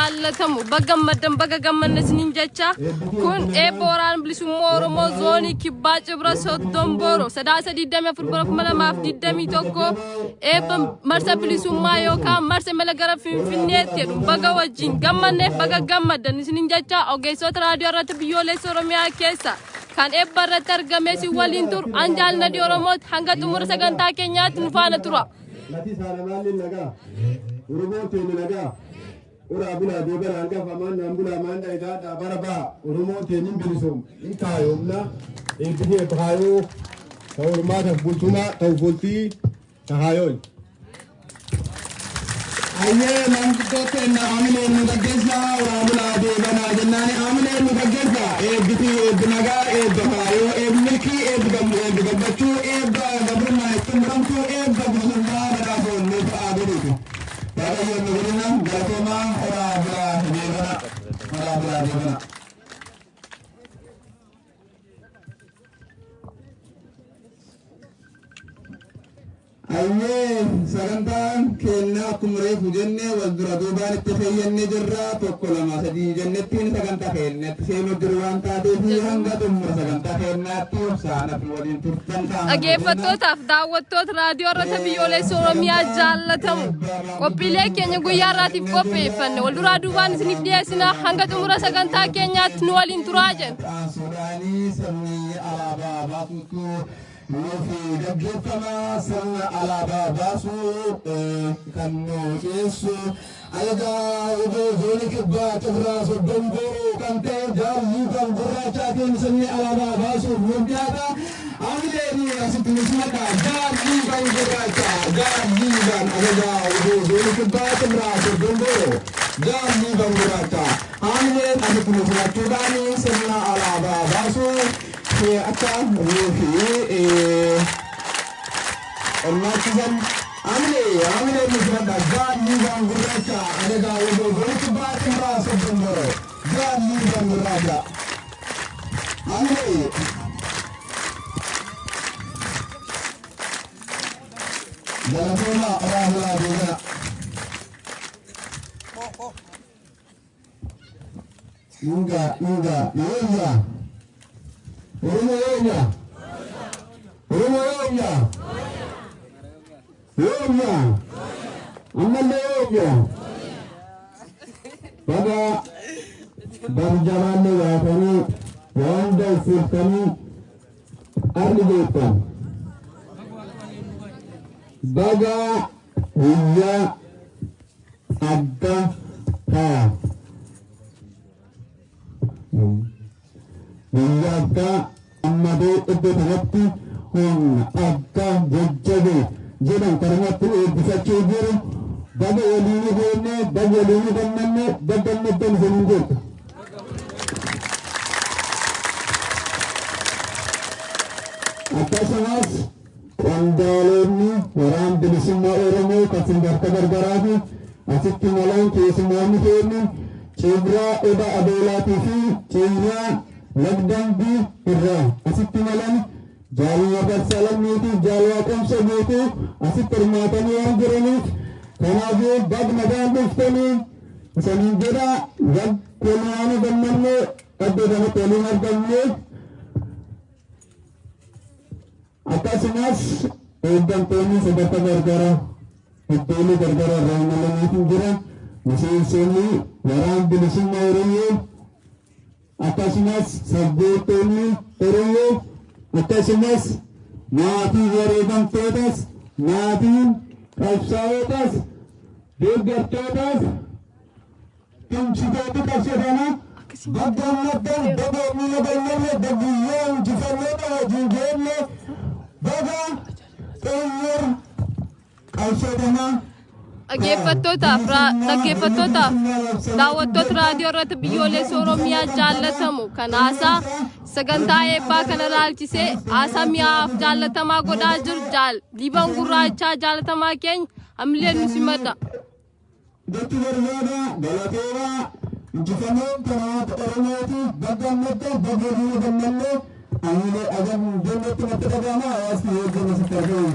jaallatamu baga gammanne sinin jecha kun booraan bilisummaa Oromoo zoonii kibbaa cibraa soddom booroo sadaasa 24 eebba marsa bilisummaa yookaan marsa mala gara finfinneetti baga wajjin gammanneef baga gammadan sinin jecha ogeessota raadiyoo irratti biyyoolessa Oromiyaa keessa kan eebba irratti argame si waliin tur anjaalna di Oromoot hanga xumura sagantaa keenyaatti nu faana tura. Lati saanamalli nagaa Oromoo teeni nagaa ora bula deeban hanga famaan nambula manda idaadha baraba Oromoo teeni bilisoom intaayomna eebbilee baayoo ta'urmaata bultuma ta'ufoltii tahayoon ayyee manguddoota na amine nu gaggeessa ora bula deeban jennaani amine nu gaggeessa eebbitii eebbinagaa eebbaayoo eebbiki eebbagabbachuu eebba gabrummaa xumuramtuu eebba bilisummaa badhaafoon nu ta'aa godhuutu baay'ee nu godhina galatoomaa ora bula deebana ayyee sagantaan kennaa kumree fujennee wal dura duubaan itti fayyannee jirra tokko lama sadii jennettiin sagantaa kennetti seenuu jiru waan taateef hanga xumura sagantaa kennaatti obsaanatti waliin turtan dhaggeeffattootaaf daawwattoota raadiyoo irratti biyyoolessa Oromiyaa jaallatamu qophiilee keenya guyyaa irraatiif qopheeffanne wal duraa duubaan isiniif dhiyeessina hanga xumura sagantaa keenyaatti nu waliin turaa jenna. Sudaanii sabni alaabaa baatutu Nufi gaggeeffama sirna alaabaa baasuu kan nu dhiyeessu Eebba WBO Zoonii Kibbaa cibraa soddom booroo kan ta'e jaallii kan gurraachaatiin sirni alaabaa baasuuf nu dhiyaata. Amileeni asitti nismadha jaallii kan gurraacha jaallii kan Eebba WBO Zoonii Kibbaa cibraa soddom booroo jaallii kan gurraacha Amileen asitti nismachuudhaan sirna alaabaa baasuu akka nuufi ormaachizan amine nismadha jaallii kan gurraacha Eebba WBO Zoonii Kibbaa cibraa soddom booroo jaallii kan gurraacha amine Galatoma orang juga. Enggak. Pada berjalan kami, wanda kami, arligetan. Baga huya adda ha huya adda ammade iddo tanatti humna adda jajjabe jedhan karamatti eebbifachuu jiru baga waliin goone baga waliin gammanne baggammaddan saniin jettu akkasumas Qondaalonni waraan bilisummaa Oromoo kan bakka gargaraafi asitti malaan keessummoonni keenya cibraa Eebba Adoolaatii fi cibraa Lagdambii irraa asitti malaan jaalala Barsaalammii jaalala Qomsa guutuu asitti hirmaatanii waan jiraniif kanaafuu bagnagaan dhuftanii isaniin jedha kolmaanii gammannee iddoo kanatti waliin argamne akkasumas eeggantoonni sadarkaa gargaraa iddoolee gargaraa irraa imalaniitiin jiran miseensonni waraan bilisummaa Oromoo akkasumas sabboontoonni Oromoo akkasumas maatii wareegamtootas maatiin qabsaa'otas deeggartootas tumsitoota qabsatana baggammaddan bagoomni nagayyalle baguyyaan jifannoodha wajjin geenne baga xumur qabsatana dhaggeeffattootaaf daawwattoota raadiyoo irratti biyyoolessa Oromiyaa jaallatamu kan haasaa sagantaa eebbaa kana ilaalchisee haasaa mi'aaf jaallatamaa godhaa jiru liiban gurraachaa jaallatamaa keenya hamileen nu simadha. Datti barbaada galateeraa injifannoon kanaaf Oromooti baggammaddan bagoomni gammallee Amile agam jannatu natti dhagahama hawaasni yoo janna sitti argamu.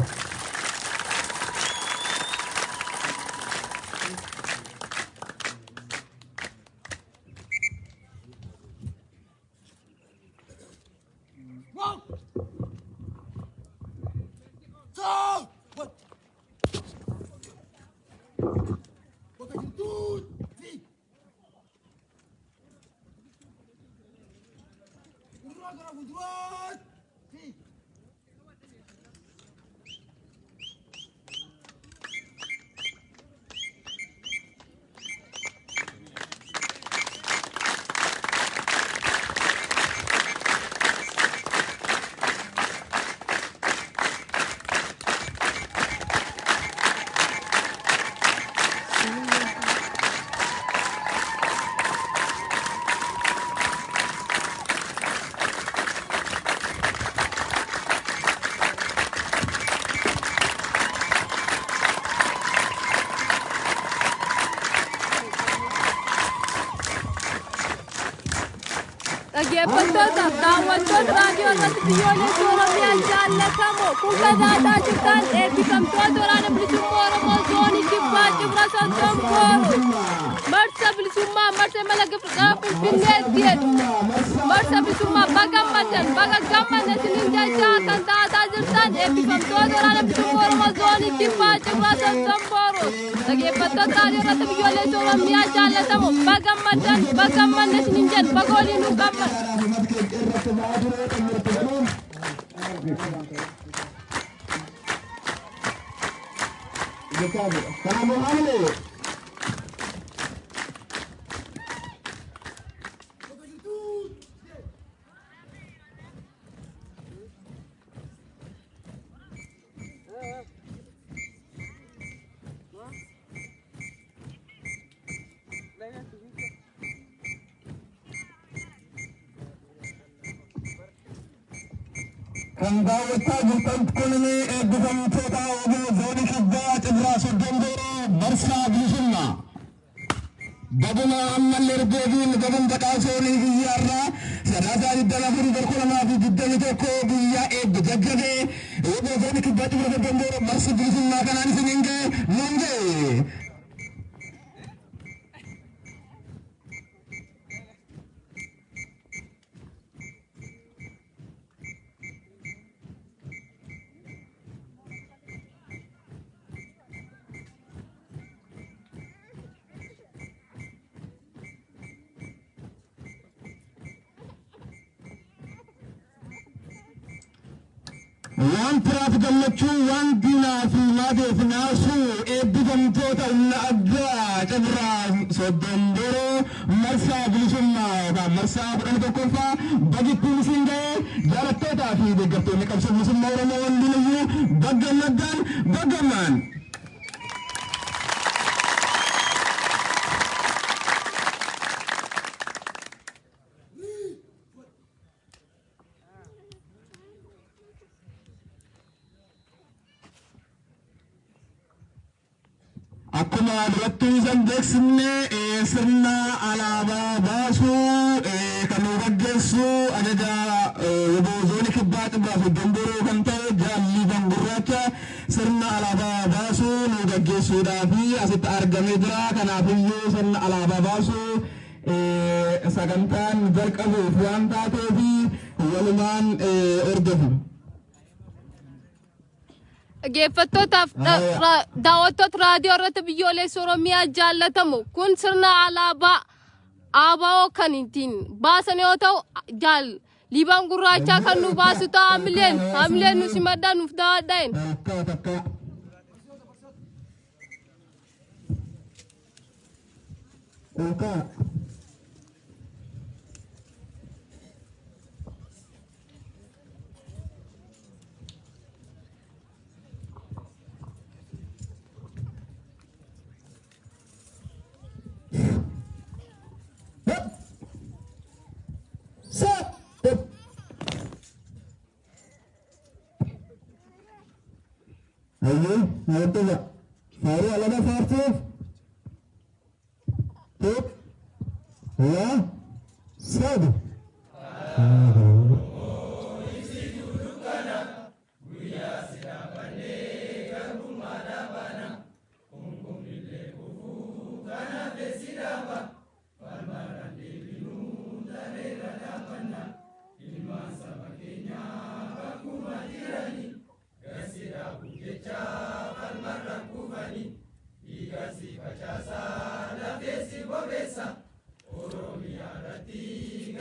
Dhaggeeffattootaaf daawwattoota raadiyoo irratti biyyoolessa Oromiyaa jaallatamoo kun gadaataa jirtan eebbifamtoota waraana bilisummaa Oromoo zoonii kibbaa cibraa soddom booroo marsa bilisummaa marsa mala gifraa Finfinneetti jedhu marsa bilisummaa baga gammaddan isiniin jechaa kan taataa jirtan eebbifamtoota waraana bilisummaa Oromoo zoonii kibbaa cibraa soddom booroo dhaggeeffattoota raadiyoo irratti biyyoolessa Oromiyaa jaallatamoo baga gammaddan isiniin jedhu bagooliin nu gammaddan. Kan daawwattaa jirtan kun eebbifamtoota WBO Zoonii Kibbaa cibraa soddom booroo marsaa bilisummaa. Baguma ammallee deebiin gabamta qaasoonii biyyaarraa sadaasaa 24 biyyaa eebbi jajjabee WBO Zoonii Kibbaa cibraa soddom booroo marsi bilisummaa kanaan isiniin ga'e nuun ga'e. Waan piraaf gammachuu waan diinaa fi maateef naasuu eebbifamtoota humna addaa cibraa soddom booroo marsaa bilisummaa yookaan marsaa 11ffaa bagittiin isin ga'ee jaalattootaa fi deeggartoonni qabsoo bilisummaa Oromoo hundinuyyuu baggammaan. Akkuma duratti isin beeksifne sirna alaabaa baasuu kan nu gaggeessu ajaja WBO Zoonii Kibbaa cibraa soddom booroo kan ta'e jaalliiwwan gurraacha sirna alaabaa baasuu nu gaggeessuudhaaf asitti argamee jira. Kanaafiyyuu sirna alaabaa baasuu sagantaan jalqabuuf waan taateef walumaan hordofu. Dhaggeeffattootaaf daawwattoota raadiyoo irratti biyyoolessa Oromiyaa jaallatamu kun sirna alaabaa ABO kan ittiin baasan yoo ta'u jaalliiwwan gurraachaa kan nu baasu ta'a hamileen nu simaddaa nuuf daawwadhaa'in. Ayo, nanti ya. Faru alana fartif. Tuh, ya, sadu. Oromia rati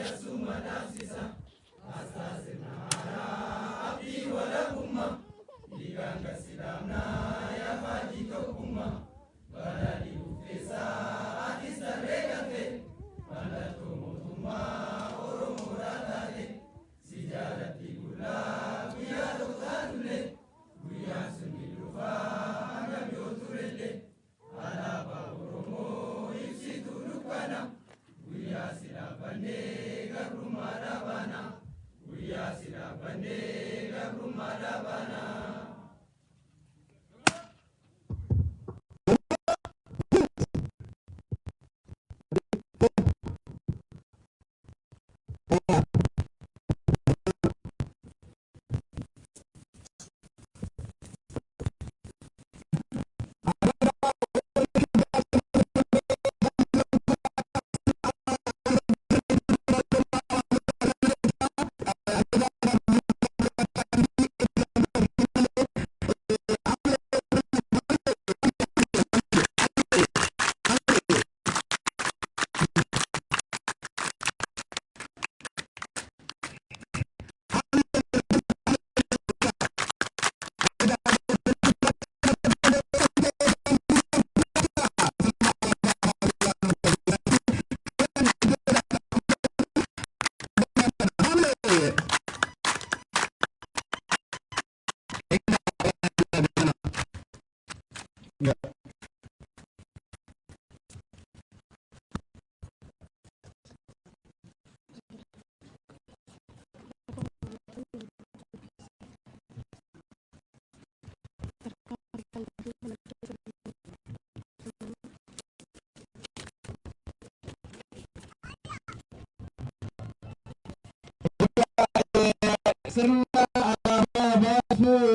sirna alaabaa baasuu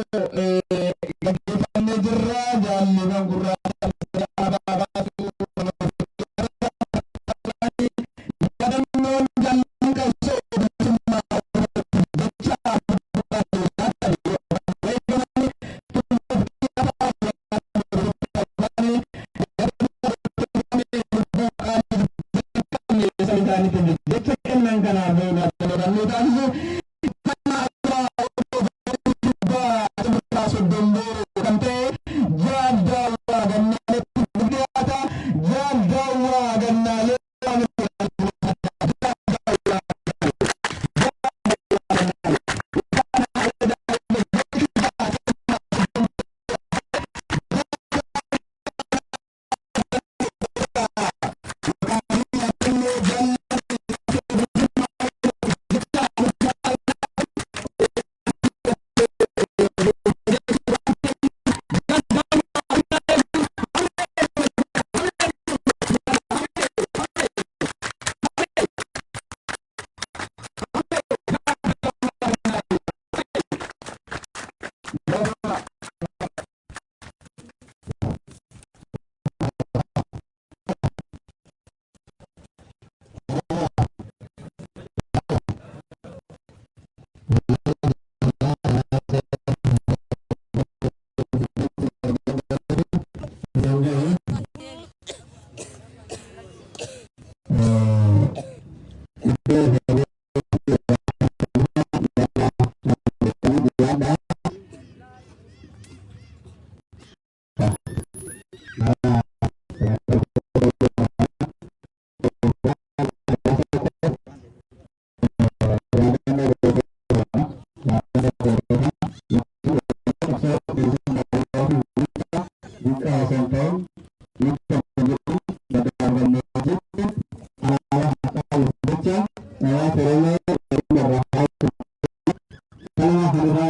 gaggeeffamee jirra. Jaalliiwwan gurraacha alaabaa baasuu yaadannoon jaallan qabsoo bilisummaa jecha jecha kennan kanaaf taasisu soddom booroo kan ta'e jaaddaawwaa gannaalee guddaata jaaddaawwaa gannaalee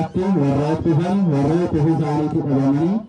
warraatti warraatti